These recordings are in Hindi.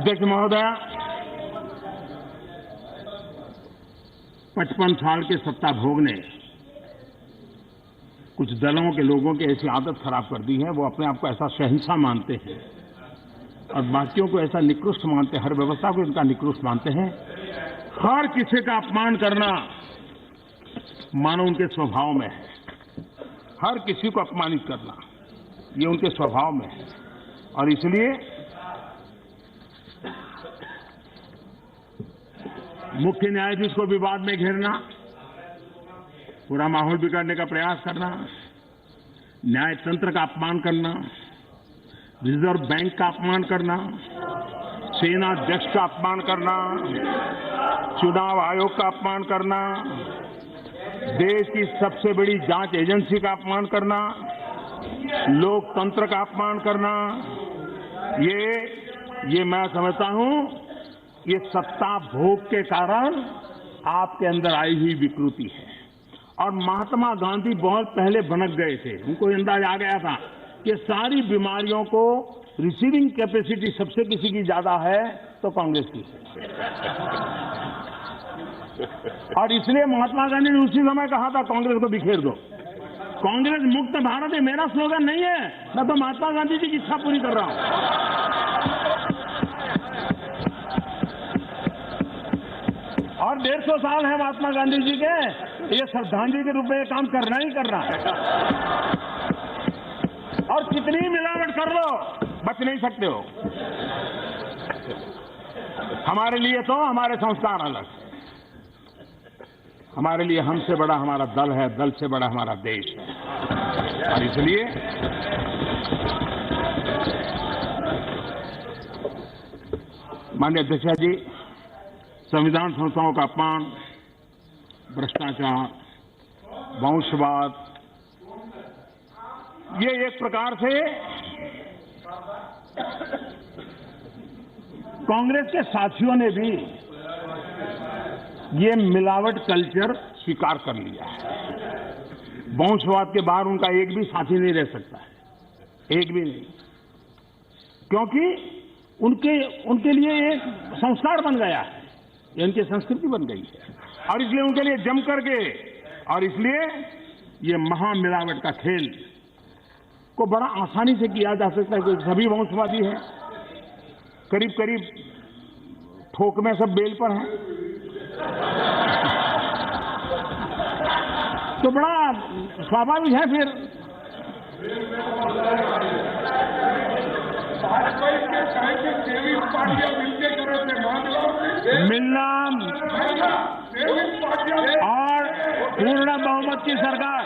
अध्यक्ष महोदय, 55 साल के सत्ता भोग ने कुछ दलों के लोगों की ऐसी आदत खराब कर दी है। वो अपने आप को ऐसा शहंशाह मानते हैं और बाकियों को ऐसा निकृष्ट मानते हैं, हर व्यवस्था को इनका निकृष्ट मानते हैं। हर किसी का अपमान करना मानो उनके स्वभाव में है। हर किसी को अपमानित करना ये उनके स्वभाव में है और इसलिए मुख्य न्यायाधीश को विवाद में घेरना, पूरा माहौल बिगाड़ने का प्रयास करना, न्याय तंत्र का अपमान करना, रिजर्व बैंक का अपमान करना, सेना अध्यक्ष का अपमान करना, चुनाव आयोग का अपमान करना, देश की सबसे बड़ी जांच एजेंसी का अपमान करना, लोकतंत्र का अपमान करना, ये मैं समझता हूं ये सत्ता भोग के कारण आपके अंदर आई हुई विकृति है। और महात्मा गांधी बहुत पहले भनक गए थे, उनको अंदाज आ गया था कि सारी बीमारियों को रिसीविंग कैपेसिटी सबसे किसी की ज्यादा है तो कांग्रेस की है। और इसलिए महात्मा गांधी ने उसी समय कहा था कांग्रेस को बिखेर दो। कांग्रेस मुक्त भारत है मेरा स्लोगन नहीं है, मैं तो महात्मा गांधी जी की इच्छा पूरी कर रहा हूं। और 150 साल है महात्मा गांधी जी के, ये श्रद्धांजलि के रूप में काम करना ही करना है। और कितनी मिलावट कर लो बच नहीं सकते हो। हमारे लिए तो हमारे संस्कार अलग, हमारे लिए हमसे बड़ा हमारा दल है, दल से बड़ा हमारा देश है। और इसलिए माननीय अध्यक्ष जी, संविधान संस्थाओं का अपमान, भ्रष्टाचार, वंशवाद, ये एक प्रकार से कांग्रेस के साथियों ने भी ये मिलावट कल्चर स्वीकार कर लिया है। वंशवाद के बाहर उनका एक भी साथी नहीं रह सकता है, एक भी नहीं, क्योंकि उनके लिए एक संस्कार बन गया है, ये उनकी संस्कृति बन गई है। और इसलिए उनके लिए जम करके, और इसलिए ये महामिलावट का खेल को बड़ा आसानी से किया जा सकता है। कि सभी वंशवादी हैं, करीब करीब ठोक में सब बेल पर हैं, तो बड़ा स्वाभाविक है फिर। मिलना और पूर्ण बहुमत की सरकार,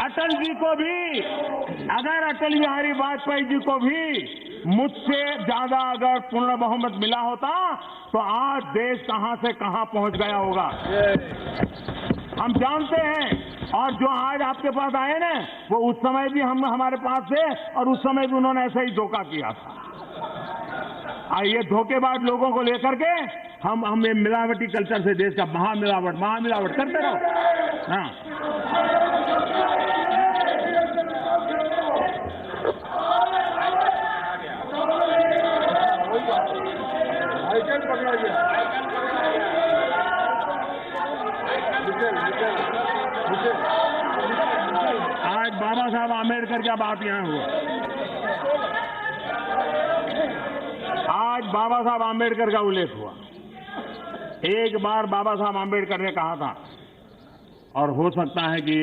अटल जी को भी, अगर अटल बिहारी वाजपेयी जी को भी मुझसे ज्यादा अगर पूर्ण बहुमत मिला होता तो आज देश कहां से कहां पहुंच गया होगा, हम जानते हैं। और जो आज आपके पास आए ना, वो उस समय भी हमारे पास थे और उस समय भी उन्होंने ऐसा ही धोखा किया था। ये धोखेबाज लोगों को लेकर के हम ये मिलावटी कल्चर से देश का महामिलावट करते रहो। हाँ, आज बाबा साहब आम्बेडकर का बात यहां हुआ। आज बाबा साहब आम्बेडकर का उल्लेख हुआ। एक बार बाबा साहब आम्बेडकर ने कहा था, और हो सकता है कि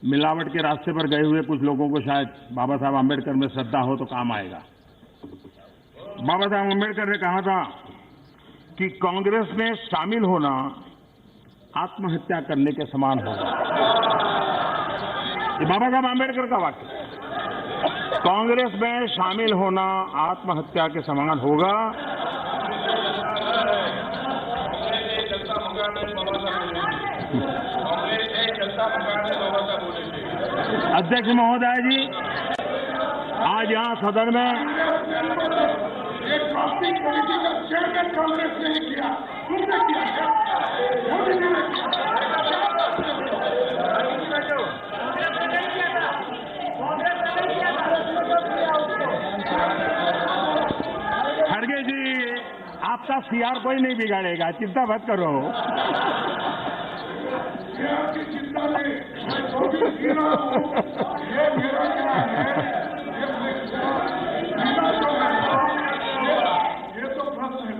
मिलावट के रास्ते पर गए हुए कुछ लोगों को शायद बाबा साहब आम्बेडकर में श्रद्धा हो तो काम आएगा। बाबा साहब आम्बेडकर ने कहा था कि कांग्रेस में शामिल होना आत्महत्या करने के समान होगा। ये बाबा साहब आम्बेडकर का वाक्य। कांग्रेस में शामिल होना आत्महत्या के समान होगा। अध्यक्ष महोदय जी, आज यहाँ सदन में एक पार्टी कमेटी का चेयरमैन कांग्रेस ने ही किया, तुमने किया, मोदी जी ने खड़गे जी, आपका सीआर कोई नहीं बिगाड़ेगा, चिंता मत करो। ये आपकी चिंता नहीं, मैं जो भी जी रहा हूँ ये मेरा क्या है, ये तो प्रश्न है।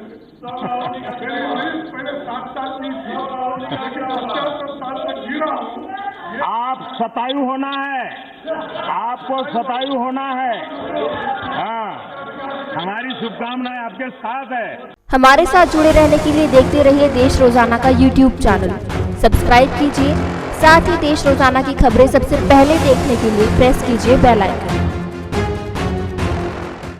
पहले 7 साल की थी, लेकिन 75 साल तक जी रहा हूँ। आप शतायु होना है, आपको शतायु होना है। हाँ, हमारी शुभकामनाएं आपके साथ है। हमारे साथ जुड़े रहने के लिए देखते रहिए देश रोजाना का यूट्यूब चैनल, सब्सक्राइब कीजिए। साथ ही देश रोजाना की खबरें सबसे पहले देखने के लिए प्रेस कीजिए बेल आइकन।